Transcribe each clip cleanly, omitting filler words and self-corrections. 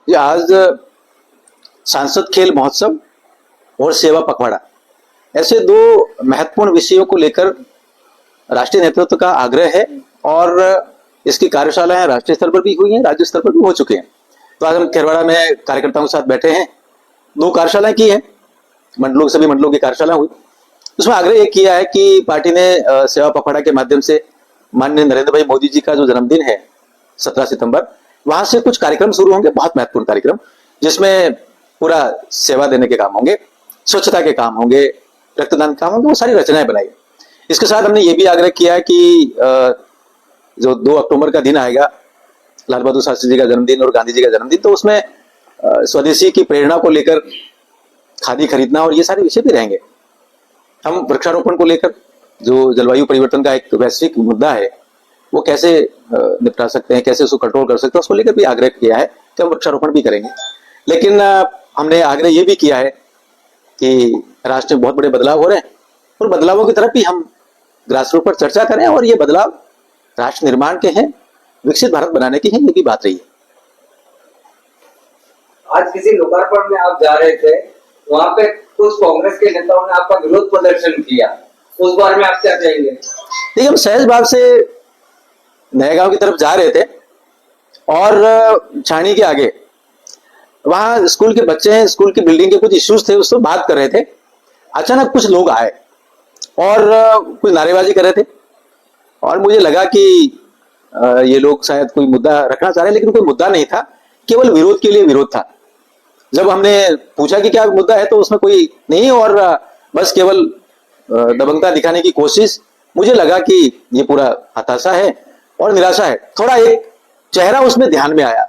ये आज सांसद खेल महोत्सव और सेवा पखवाड़ा ऐसे दो महत्वपूर्ण विषयों को लेकर राष्ट्रीय नेतृत्व का आग्रह है और इसकी कार्यशालाएं राष्ट्रीय स्तर पर भी हुई हैं, राज्य स्तर पर भी हो चुके हैं। तो आज हम खेरवाड़ा में कार्यकर्ताओं के साथ बैठे हैं, दो कार्यशालाएं की हैं, सभी मंडलों की कार्यशाला हुई। उसमें आग्रह ये किया है कि पार्टी ने सेवा पखवाड़ा के माध्यम से माननीय नरेंद्र भाई मोदी जी का जो जन्मदिन है 17 सितंबर, वहां से कुछ कार्यक्रम शुरू होंगे, बहुत महत्वपूर्ण कार्यक्रम, जिसमें पूरा सेवा देने के काम होंगे, स्वच्छता के काम होंगे, रक्तदान के काम होंगे, वो सारी रचनाएं बनाई। इसके साथ हमने ये भी आग्रह किया है कि जो 2 अक्टूबर का दिन आएगा, लाल बहादुर शास्त्री जी का जन्मदिन और गांधी जी का जन्मदिन, तो उसमें स्वदेशी की प्रेरणा को लेकर खादी खरीदना और ये सारे विषय भी रहेंगे। हम वृक्षारोपण को लेकर जो जलवायु परिवर्तन का एक वैश्विक मुद्दा है वो कैसे निपटा सकते हैं, कैसे उसको कंट्रोल कर सकते हैं, उसको लेकर भी आग्रह किया है कि हम वृक्षारोपण भी करेंगे। लेकिन हमने आग्रह ये भी किया है कि राष्ट्र में बहुत बड़े बदलाव हो रहे हैं और बदलावों की तरफ भी हम ग्रासरूट पर चर्चा करें और ये बदलाव राष्ट्र निर्माण के हैं, विकसित भारत बनाने की है, ये भी बात रही है। आज किसी लोकार्पण में आप जा रहे थे, वहां पे कुछ कांग्रेस के नेताओं ने आपका विरोध प्रदर्शन किया, उस बारे में आप क्या कहेंगे? देखिए, हम सहज भाव से नए गांव की तरफ जा रहे थे और छाणी के आगे वहां स्कूल के बच्चे हैं, स्कूल की बिल्डिंग के कुछ इश्यूज थे, उसको बात कर रहे थे। अचानक कुछ लोग आए और कुछ नारेबाजी कर रहे थे और मुझे लगा कि ये लोग शायद कोई मुद्दा रखना चाह रहे हैं, लेकिन कोई मुद्दा नहीं था, केवल विरोध के लिए विरोध था। जब हमने पूछा कि क्या मुद्दा है तो उसमें कोई नहीं और बस केवल दबंगता दिखाने की कोशिश। मुझे लगा कि ये पूरा हताशा है और निराशा है। थोड़ा एक चेहरा उसमें ध्यान में आया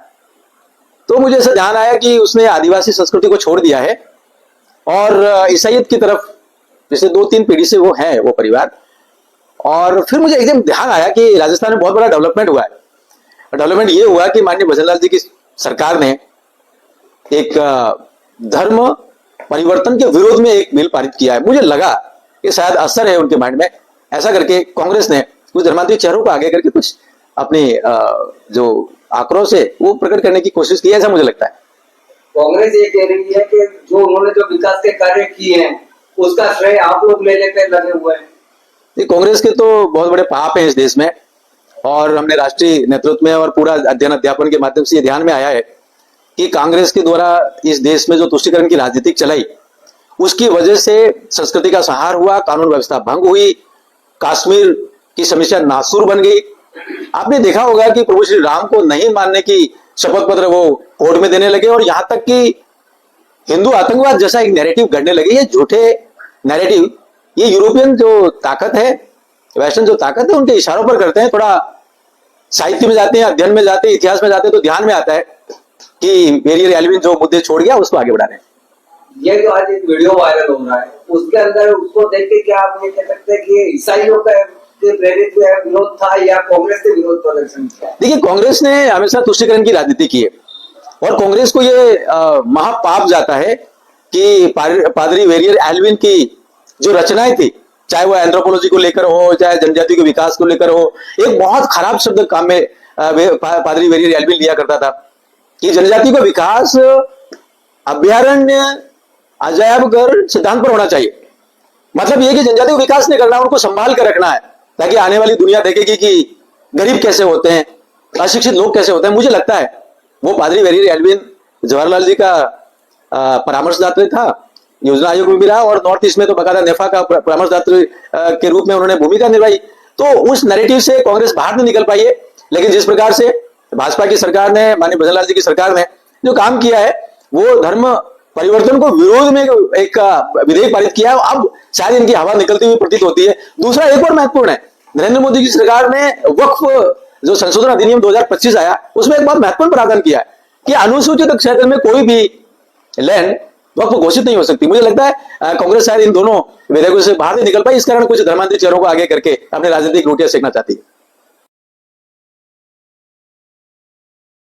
तो मुझे ऐसा ध्यान आया कि उसने आदिवासी संस्कृति को छोड़ दिया है और ईसाईयत की तरफ जैसे 2-3 पीढ़ी से वो है वो परिवार। और फिर मुझे एकदम ध्यान आया कि राजस्थान में बहुत बड़ा डेवलपमेंट हुआ है। डेवलपमेंट ये हुआ कि माननीय भजनलाल जी की सरकार ने एक धर्म परिवर्तन के विरोध में एक बिल पारित किया है। मुझे लगा कि शायद असर है उनके माइंड में। ऐसा करके कांग्रेस ने कुछ धर्मांतरित चेहरों को आगे करके कुछ अपने जो आक्रोश है वो प्रकट करने की कोशिश की है, ऐसा मुझे लगता है। कांग्रेस ये कह रही है कि जो उन्होंने जो विकास के कार्य किए हैं उसका श्रेय आप लोग लेने पे लगे हुए हैं। कांग्रेस के तो बहुत बड़े पाप हैं इस देश में और हमने राष्ट्रीय नेतृत्व में और पूरा अध्ययन अध्यापन के माध्यम से ये ध्यान में आया है कि कांग्रेस के द्वारा इस देश में जो तुष्टीकरण की राजनीति चलाई उसकी वजह से संस्कृति का संहार हुआ, कानून व्यवस्था भंग हुई, कश्मीर की समस्या नासूर बन गई। आपने देखा होगा कि प्रभु श्री राम को नहीं मानने की शपथ पत्र वो कोर्ट में देने लगे और यहां तक कि हिंदू आतंकवाद जैसा एक नैरेटिव गढ़ने लगे। ये झूठे नैरेटिव ये यूरोपियन जो ताकत है, वेस्टर्न जो ताकत है, उनके इशारों पर करते हैं। थोड़ा साहित्य में जाते हैं, अध्ययन में जाते हैं, इतिहास में जाते हैं तो ध्यान में आता है कि वेरियर एल्विन जो मुद्दे छोड़ गया उसको आगे बढ़ा रहे हैं। ये जो आज एक वीडियो वायरल हो रहा है उसके अंदर उसको देख के क्या आप ये कह सकते हैं कि ईसाइयों का प्रेरित विरोध था या कांग्रेस के विरोध प्रदर्शन किया? देखिए, कांग्रेस ने हमेशा तुष्टीकरण की राजनीति की है और कांग्रेस को ये महापाप जाता है कि पादरी वेरियर एल्विन की जो रचनाएं थी, चाहे वो एंथ्रोपोलॉजी को लेकर हो, चाहे जनजाति के विकास को लेकर हो, एक बहुत खराब शब्द काम में पादरी वेरियर एल्विन लिया करता था कि जनजाति का विकास अभ्यारण्य अजायब घर सिद्धांत पर होना चाहिए। मतलब ये कि जनजाति को विकास नहीं करना, उनको संभाल कर रखना है ताकि आने वाली दुनिया देखेगी कि गरीब कैसे होते हैं, अशिक्षित लोग कैसे होते हैं। मुझे लगता है वो पादरी वेरियर एल्विन जवाहरलाल जी का परामर्शदाता था, योजना आयोग में भी रहा और नॉर्थ ईस्ट में तो बकायदा नेफा का परामर्शदाता के रूप में उन्होंने भूमिका निभाई। तो उस नैरेटिव से कांग्रेस बाहर नहीं निकल पाई है। लेकिन जिस प्रकार से भाजपा की सरकार ने, माननीय भजनलाल जी की सरकार ने जो काम किया है वो धर्म परिवर्तन को विरोध में एक विधेयक पारित किया है, अब शायद इनकी हवा निकलती हुई प्रतीत होती है। दूसरा एक और महत्वपूर्ण है, नरेंद्र मोदी की सरकार ने वक्फ जो संशोधन अधिनियम 2025 आया उसमें एक बहुत महत्वपूर्ण प्रावधान किया है कि अनुसूचित क्षेत्र में कोई भी लैंड वक्फ घोषित नहीं हो सकती। मुझे लगता है कांग्रेस शायद इन दोनों विधेयकों से बाहर नहीं निकल पाई, इस कारण कुछ धर्मांतरित चेहरों को आगे करके अपने राजनीतिक रोटियां सेकना चाहती है।